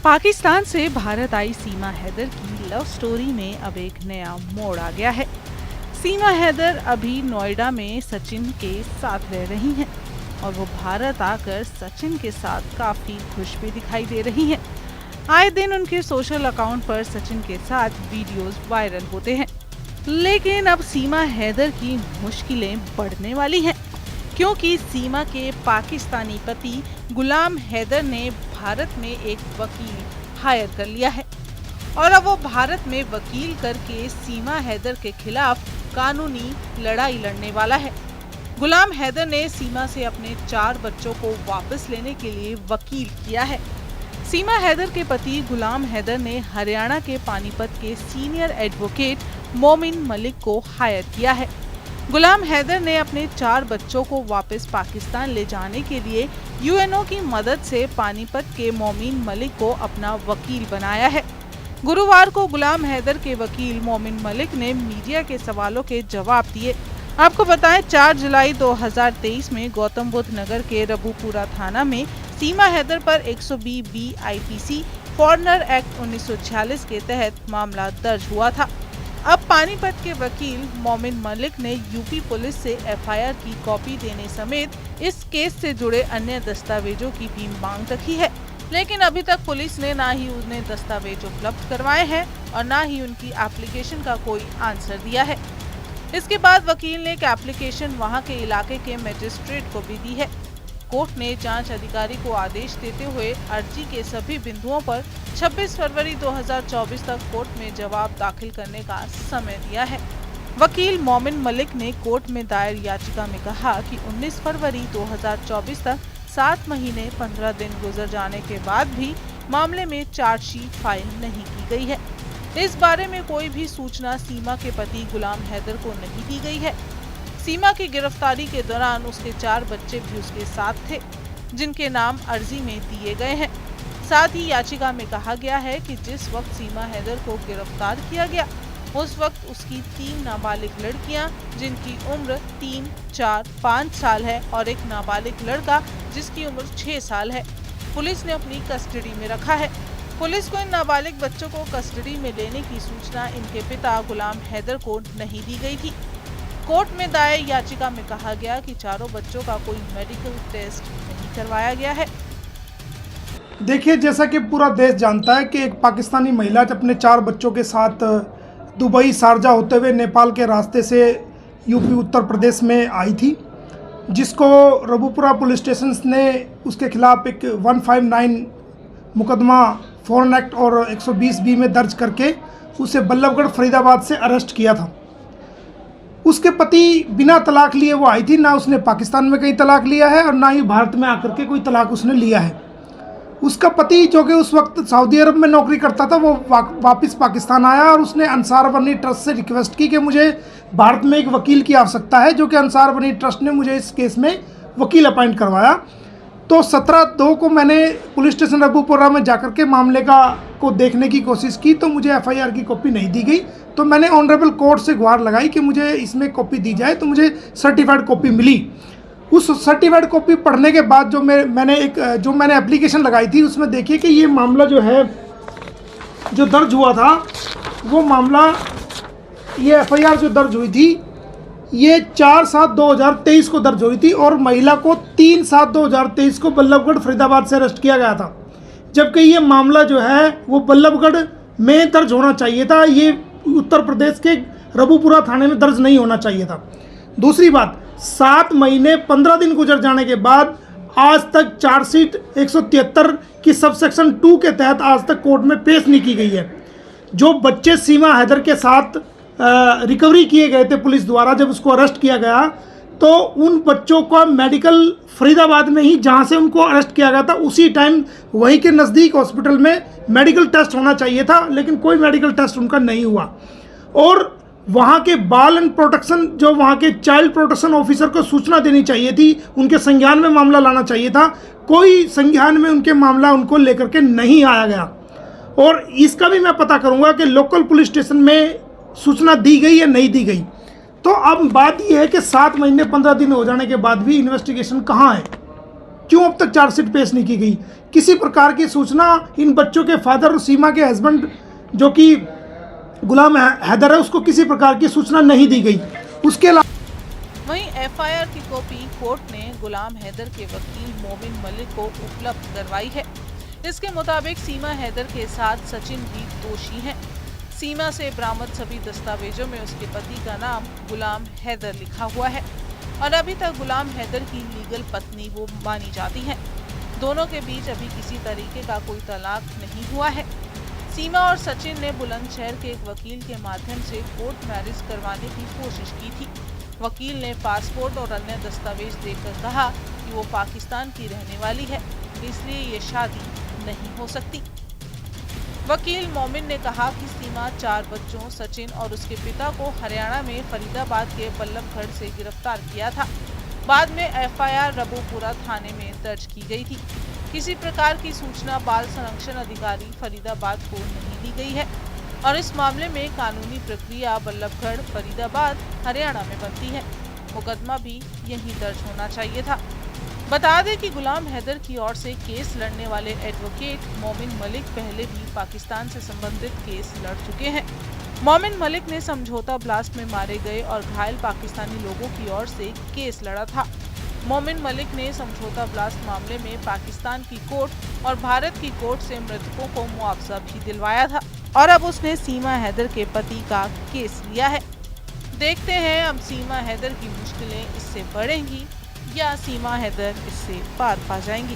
पाकिस्तान से भारत आई सीमा हैदर की love story में अब एक नया मोड़ आ गया है। सीमा हैदर अभी नोएडा में सचिन के साथ रह रही हैं और वो भारत आकर सचिन के साथ काफी खुश भी दिखाई दे रही हैं। आए दिन उनके सोशल अकाउंट पर सचिन के साथ वीडियोस वायरल होते हैं, लेकिन अब सीमा हैदर की मुश्किलें बढ़ने वाली हैं, क्योंकि सीमा के पाकिस्तानी पति गुलाम हैदर ने भारत में एक वकील हायर कर लिया है और अब वो भारत में वकील करके सीमा हैदर के खिलाफ कानूनी लड़ाई लड़ने वाला है। गुलाम हैदर ने सीमा से अपने 4 बच्चों को वापस लेने के लिए वकील किया है। सीमा हैदर के पति गुलाम हैदर ने हरियाणा के पानीपत के सीनियर एडवोकेट मोमिन मलिक को हायर किया है। गुलाम हैदर ने अपने 4 बच्चों को वापस पाकिस्तान ले जाने के लिए यूएनओ की मदद से पानीपत के मोमिन मलिक को अपना वकील बनाया है। गुरुवार को गुलाम हैदर के वकील मोमिन मलिक ने मीडिया के सवालों के जवाब दिए। आपको बताएं, 4 जुलाई 2023 में गौतम बुद्ध नगर के रबूपुरा थाना में सीमा हैदर पर 120B IPC फॉरेनर एक्ट 1946 के तहत मामला दर्ज हुआ था। अब पानीपत के वकील मोमिन मलिक ने यूपी पुलिस से FIR की कॉपी देने समेत इस केस से जुड़े अन्य दस्तावेजों की भी मांग रखी है, लेकिन अभी तक पुलिस ने ना ही उन्हें दस्तावेज उपलब्ध करवाए हैं और ना ही उनकी एप्लीकेशन का कोई आंसर दिया है। इसके बाद वकील ने एक एप्लीकेशन वहां के इलाके के मजिस्ट्रेट को भी दी है। कोर्ट ने जांच अधिकारी को आदेश देते हुए अर्जी के सभी बिंदुओं पर 26 फरवरी 2024 तक कोर्ट में जवाब दाखिल करने का समय दिया है। वकील मोमिन मलिक ने कोर्ट में दायर याचिका में कहा कि 19 फरवरी 2024 तक 7 महीने 15 दिन गुजर जाने के बाद भी मामले में चार्जशीट फाइल नहीं की गई है। इस बारे में कोई भी सूचना सीमा के पति गुलाम हैदर को नहीं दी गई है। सीमा की गिरफ्तारी के दौरान उसके 4 बच्चे भी उसके साथ थे, जिनके नाम अर्जी में दिए गए हैं। साथ ही याचिका में कहा गया है कि जिस वक्त सीमा हैदर को गिरफ्तार किया गया, उस वक्त उसकी 3 नाबालिग लड़कियां, जिनकी उम्र 3, 4, 5 साल है और एक नाबालिग लड़का जिसकी उम्र 6 साल है, पुलिस ने अपनी कस्टडी में रखा है। पुलिस को इन नाबालिग बच्चों को कस्टडी में लेने की सूचना इनके पिता गुलाम हैदर को नहीं दी गई थी। कोर्ट में दायर याचिका में कहा गया कि चारों बच्चों का कोई मेडिकल टेस्ट नहीं करवाया गया है। देखिए, जैसा कि पूरा देश जानता है कि एक पाकिस्तानी महिला अपने 4 बच्चों के साथ दुबई शारजा होते हुए नेपाल के रास्ते से यूपी उत्तर प्रदेश में आई थी, जिसको रबूपुरा पुलिस स्टेशन ने उसके खिलाफ एक 159 मुकदमा फॉरेन एक्ट और 120B में दर्ज करके उसे बल्लभगढ़ फरीदाबाद से अरेस्ट किया था। उसके पति बिना तलाक लिए वो आई थी, ना उसने पाकिस्तान में कहीं तलाक लिया है और ना ही भारत में आकर के कोई तलाक उसने लिया है। उसका पति, जो कि उस वक्त सऊदी अरब में नौकरी करता था, वो वापस पाकिस्तान आया और उसने अंसार बनी ट्रस्ट से रिक्वेस्ट की कि मुझे भारत में एक वकील की आवश्यकता है, जो कि अंसार बनी ट्रस्ट ने मुझे इस केस में वकील अपॉइंट करवाया। तो 17/2 को मैंने पुलिस स्टेशन रबूपुरा में जाकर के मामले को देखने की कोशिश की, तो मुझे FIR की कॉपी नहीं दी गई। तो मैंने ऑनरेबल कोर्ट से गुहार लगाई कि मुझे इसमें कॉपी दी जाए, तो मुझे सर्टिफाइड कॉपी मिली। उस सर्टिफाइड कॉपी पढ़ने के बाद जो मैंने एप्लीकेशन लगाई थी, उसमें देखिए कि ये मामला जो है, जो दर्ज हुआ था, वो मामला, ये FIR जो दर्ज हुई थी, ये 4/7/2023 को दर्ज हुई थी और महिला को 3/7/2023 को बल्लभगढ़ फरीदाबाद से अरेस्ट किया गया था। जबकि ये मामला जो है वो बल्लभगढ़ में दर्ज होना चाहिए था, ये उत्तर प्रदेश के रबूपुरा थाने में दर्ज नहीं होना चाहिए था। दूसरी बात, 7 महीने 15 दिन गुजर जाने के बाद आज तक चार्जशीट 173 की सबसेक्शन 2 के तहत आज तक कोर्ट में पेश नहीं की गई है। जो बच्चे सीमा हैदर के साथ रिकवरी किए गए थे पुलिस द्वारा, जब उसको अरेस्ट किया गया, तो उन बच्चों का मेडिकल फरीदाबाद में ही, जहां से उनको अरेस्ट किया गया था, उसी टाइम वहीं के नज़दीक हॉस्पिटल में मेडिकल टेस्ट होना चाहिए था, लेकिन कोई मेडिकल टेस्ट उनका नहीं हुआ। और वहां के बाल एंड प्रोटेक्शन, जो वहां के चाइल्ड प्रोटेक्शन ऑफिसर को सूचना देनी चाहिए थी, उनके संज्ञान में मामला लाना चाहिए था, कोई संज्ञान में उनके मामला उनको लेकर के नहीं आया गया। और इसका भी मैं पता करूंगा कि लोकल पुलिस स्टेशन में सूचना दी गई या नहीं दी गई। तो अब बात यह है कि 7 महीने 15 दिन हो जाने के बाद भी इन्वेस्टिगेशन कहाँ है? क्यों अब तक चार्जशीट पेश नहीं की गई? किसी प्रकार की सूचना इन बच्चों के फादर और सीमा के हस्बैंड जो कि गुलाम हैदर है उसको किसी प्रकार की सूचना नहीं दी गई। उसके अलावा वहीं एफआईआर की कॉपी कोर्ट ने गुलाम हैदर के वकील मोमिन मलिक को उपलब्ध करवाई है। इसके मुताबिक सीमा हैदर के साथ सचिन भी दोषी हैं। सीमा से बरामद सभी दस्तावेजों में उसके पति का नाम गुलाम हैदर लिखा हुआ है और अभी तक गुलाम हैदर की लीगल पत्नी वो मानी जाती हैं। दोनों के बीच अभी किसी तरीके का कोई तलाक नहीं हुआ है। सीमा और सचिन ने बुलंदशहर के एक वकील के माध्यम से कोर्ट मैरिज करवाने की कोशिश की थी। वकील ने पासपोर्ट और अन्य दस्तावेज देकर कहा कि वो पाकिस्तान की रहने वाली है, इसलिए ये शादी नहीं हो सकती। वकील मोमिन ने कहा कि सीमा 4 बच्चों सचिन और उसके पिता को हरियाणा में फरीदाबाद के बल्लभगढ़ से गिरफ्तार किया था। बाद में एफआईआर रबूपुरा थाने में दर्ज की गई थी। किसी प्रकार की सूचना बाल संरक्षण अधिकारी फरीदाबाद को नहीं दी गई है और इस मामले में कानूनी प्रक्रिया बल्लभगढ़ फरीदाबाद हरियाणा में बनती है। मुकदमा भी यहीं दर्ज होना चाहिए था। बता दें कि गुलाम हैदर की ओर से केस लड़ने वाले एडवोकेट मोमिन मलिक पहले भी पाकिस्तान से संबंधित केस लड़ चुके हैं। मोमिन मलिक ने समझौता ब्लास्ट में मारे गए और घायल पाकिस्तानी लोगों की ओर से केस लड़ा था। मोमिन मलिक ने समझौता ब्लास्ट मामले में पाकिस्तान की कोर्ट और भारत की कोर्ट से मृतकों को मुआवजा भी दिलवाया था और अब उसने सीमा हैदर के पति का केस लिया है। देखते हैं अब सीमा हैदर की मुश्किलें इससे बढ़ेंगी या सीमा हैदर इससे पार पा जाएंगी।